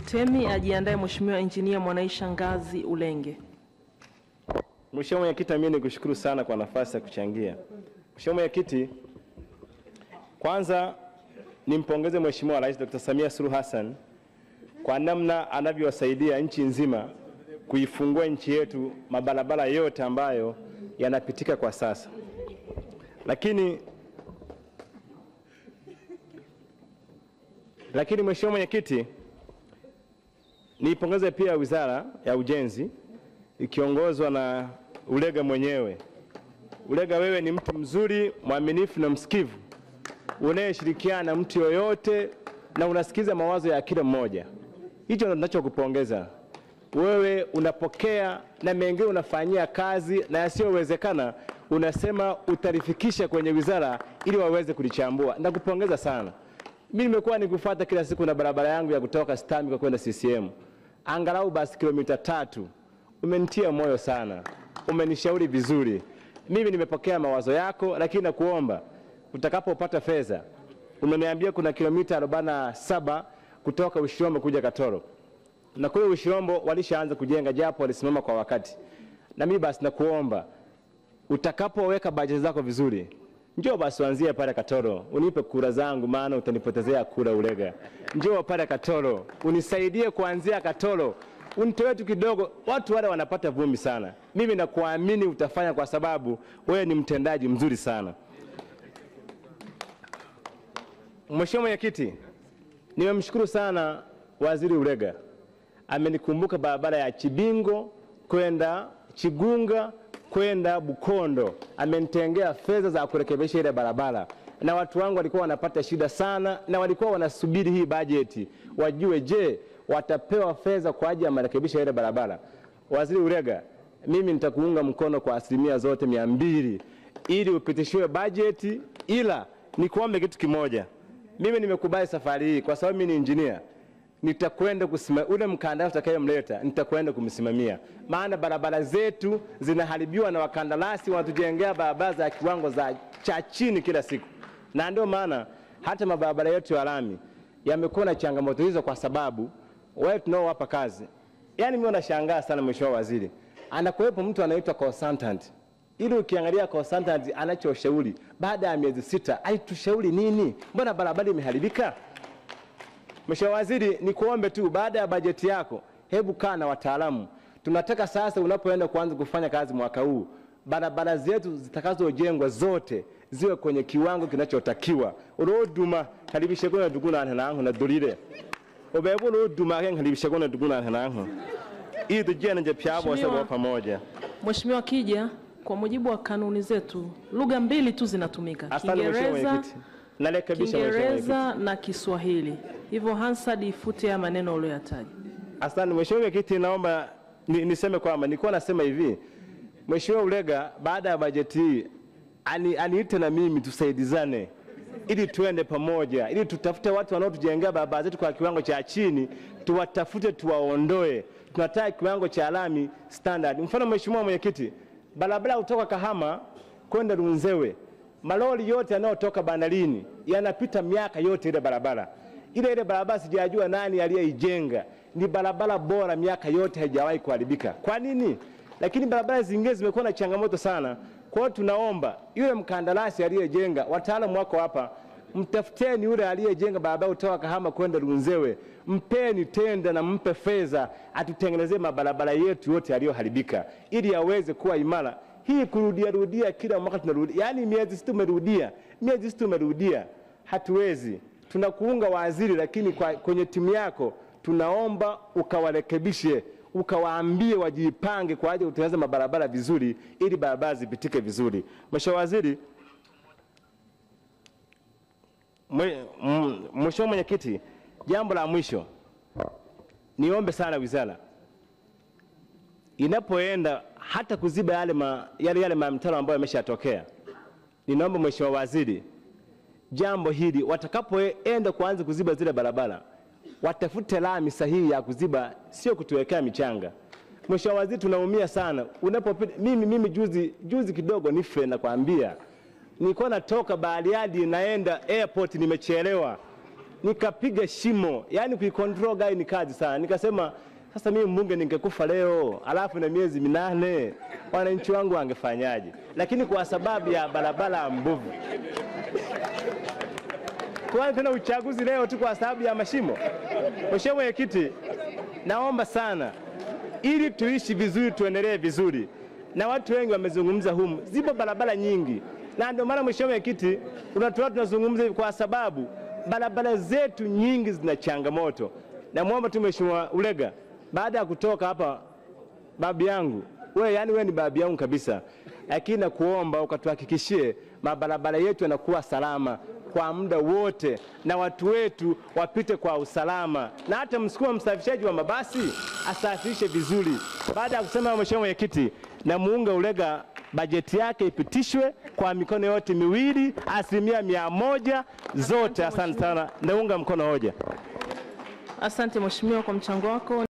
Temi ajiandae Mheshimiwa Injinia Mwanaisha Ngazi Ulenge. Mheshimiwa Mwenyekiti, mimi nikushukuru sana kwa nafasi ya kuchangia. Mheshimiwa Mwenyekiti, kwanza nimpongeze Mheshimiwa Rais Dr. Samia Suluhu Hassan kwa namna anavyowasaidia nchi nzima kuifungua nchi yetu mabarabara yote ambayo yanapitika kwa sasa. Lakini Mheshimiwa Mwenyekiti, niipongeze pia Wizara ya Ujenzi ikiongozwa na Ulega mwenyewe. Ulega, wewe ni mtu mzuri, mwaminifu na msikivu, unayeshirikiana na mtu yoyote na unasikiza mawazo ya kila mmoja. Hicho ndio ninachokupongeza. Wewe unapokea na mengine unafanyia kazi, na yasiyowezekana unasema utarifikisha kwenye wizara ili waweze kulichambua. Nakupongeza sana. Mimi nimekuwa nikufuata kila siku na barabara yangu ya kutoka Stamika kwenda CCM. Angalau basi kilomita 3. Umenitia moyo sana. Umenishauri vizuri. Mimi nimepokea mawazo yako, lakini nakuomba utakapopata fedha, umeniambia kuna kilomita 47 kutoka Ushirombo kuja Katoro. Na kule Ushirombo walishaanza kujenga japo walisimama kwa wakati. Na mimi basi nakuomba utakapoweka bajeti zako vizuri, njoo basi uanzie pale Katoro, unipe kura zangu, maana utanipotezea kura Ulega. Njoo pale Katoro, unisaidie kuanzia Katoro. Unitoe tu kidogo, watu wale wanapata vumbi sana. Mimi nakuamini utafanya kwa sababu wewe ni mtendaji mzuri sana. Mheshimiwa Mwenyekiti, nimemshukuru sana Waziri Ulega. Amenikumbuka barabara ya Chibingo kwenda Chigunga kwenda Bukondo. Amenitengea fedha za kurekebisha ile barabara. Na watu wangu walikuwa wanapata shida sana na walikuwa wanasubiri hii bajeti wajue je watapewa fedha kwa ajili ya marekebisho ya ile barabara. Waziri Ulega, mimi nitakuunga mkono kwa 200% ili upitishiwe bajeti, ila nikuombe kitu kimoja. Mimi nimekubali safari hii kwa sababu mimi ni engineer. Nitakwenda kusimamia ule mkandarasi utakayemleta, nitakwenda kumsimamia. Maana barabara zetu zinaharibiwa na wakandarasi wanatujengea barabara za kiwango cha chini kila siku. Na ndio maana hata mabarabara yetu ya lami yamekuwa na changamoto hizo kwa sababu wao tunaowapa kazi. Yaani mimi nashangaa sana Mheshimiwa Waziri. Anakuwepo mtu anaitwa consultant. Ili ukiangalia consultant anachoshauri baada ya miezi 6, aitushauri nini? Mbona barabara imeharibika? Mheshimiwa Waziri, nikuombe tu baada ya bajeti yako, hebu kaa na wataalamu. Tunataka sasa unapoenda kuanza kufanya kazi mwaka huu, barabara zetu zitakazojengwa zote ziwe kwenye kiwango kinachotakiwa. Uroduma karibishe kwa duguna nanangu na dolire. Obebu uroduma karibishe kwa duguna nanangu. Hii tujene nje pyabo sababu pamoja. Mheshimiwa Kija, kwa mujibu wa kanuni zetu, lugha mbili tu zinatumika. Kiingereza na Kiswahili. Hivyo Hansard ifute ya maneno uliyoyataja. Asante Mheshimiwa Kiti, naomba niseme kwamba nilikuwa nasema hivi. Mheshimiwa Ulega, baada ya bajeti hii aniite na mimi tusaidizane ili tuende pamoja, ili tutafute watu wanaotujengea barabara zetu kwa kiwango cha chini, tuwatafute tuwaondoe. Tunataka kiwango cha lami standard. Mfano Mheshimiwa Mwenyekiti, barabara kutoka Kahama kwenda Runzewe, malori yote yanayotoka bandarini yanapita miaka yote ile barabara. Ile barabara sijajua nani aliyeijenga. Ni barabara bora, miaka yote haijawahi kuharibika. Kwa nini? Lakini barabara zingine zimekuwa na changamoto sana. Kwa hiyo tunaomba yule mkandarasi aliyejenga, wataalamu wako hapa, mtafuteni yule aliyejenga barabara kutoka Kahama kwenda Runzewe, mpeni tenda na mpe fedha atutengenezee mabarabara yetu yote yaliyoharibika ili aweze kuwa imara. Hii kurudia kila mwaka tunarudia. Yaani miezi 6 tumerudia. Hatuwezi. Tunakuunga waziri, lakini kwenye timu yako tunaomba ukawarekebishe, ukawaambie wajipange kwa ajili ya kutengeneza mabarabara vizuri ili barabara zipitike vizuri. Mheshimiwa Waziri, Mheshimiwa Mwenyekiti, jambo la mwisho niombe sana wizara inapoenda hata kuziba yale mamtaro ambayo yameshatokea. Ninaomba Mheshimiwa Waziri, jambo hili watakapoenda kuanza kuziba zile barabara, watafute lami sahihi ya kuziba, sio kutuwekea michanga. Mheshimiwa Waziri, tunaumia sana. Unapopita mimi juzi kidogo nife na kuambia. Nilikuwa natoka Bariadi naenda airport nimechelewa. nikapiga shimo, yani kuikontrol gari ni kazi sana. Nikasema sasa mimi mbunge ningekufa leo, alafu na miezi 8, wananchi wangu wangefanyaje? Lakini kwa sababu ya barabara mbovu, kwa tena uchaguzi leo tu kwa sababu ya mashimo. Mheshimiwa Mwenyekiti, naomba sana ili tuishi vizuri, tuendelee vizuri, na watu wengi wamezungumza humu, zipo barabara nyingi, na ndio maana Mheshimiwa Mwenyekiti tunazungumza hivi kwa sababu barabara zetu nyingi zina changamoto. Namuomba tu Mheshimiwa Ulega, baada ya kutoka hapa, babu yangu wewe ni babu yangu kabisa, lakini nakuomba ukatuhakikishie mabarabara yetu yanakuwa salama kwa muda wote na watu wetu wapite kwa usalama, na hata msukuma msafirishaji wa mabasi asafirishe vizuri. Baada ya kusema Mheshimiwa Mwenyekiti, na muunga Ulega bajeti yake ipitishwe kwa mikono yote miwili 100% zote. Asante sana, naunga mkono hoja. Asante Mheshimiwa kwa mchango wako.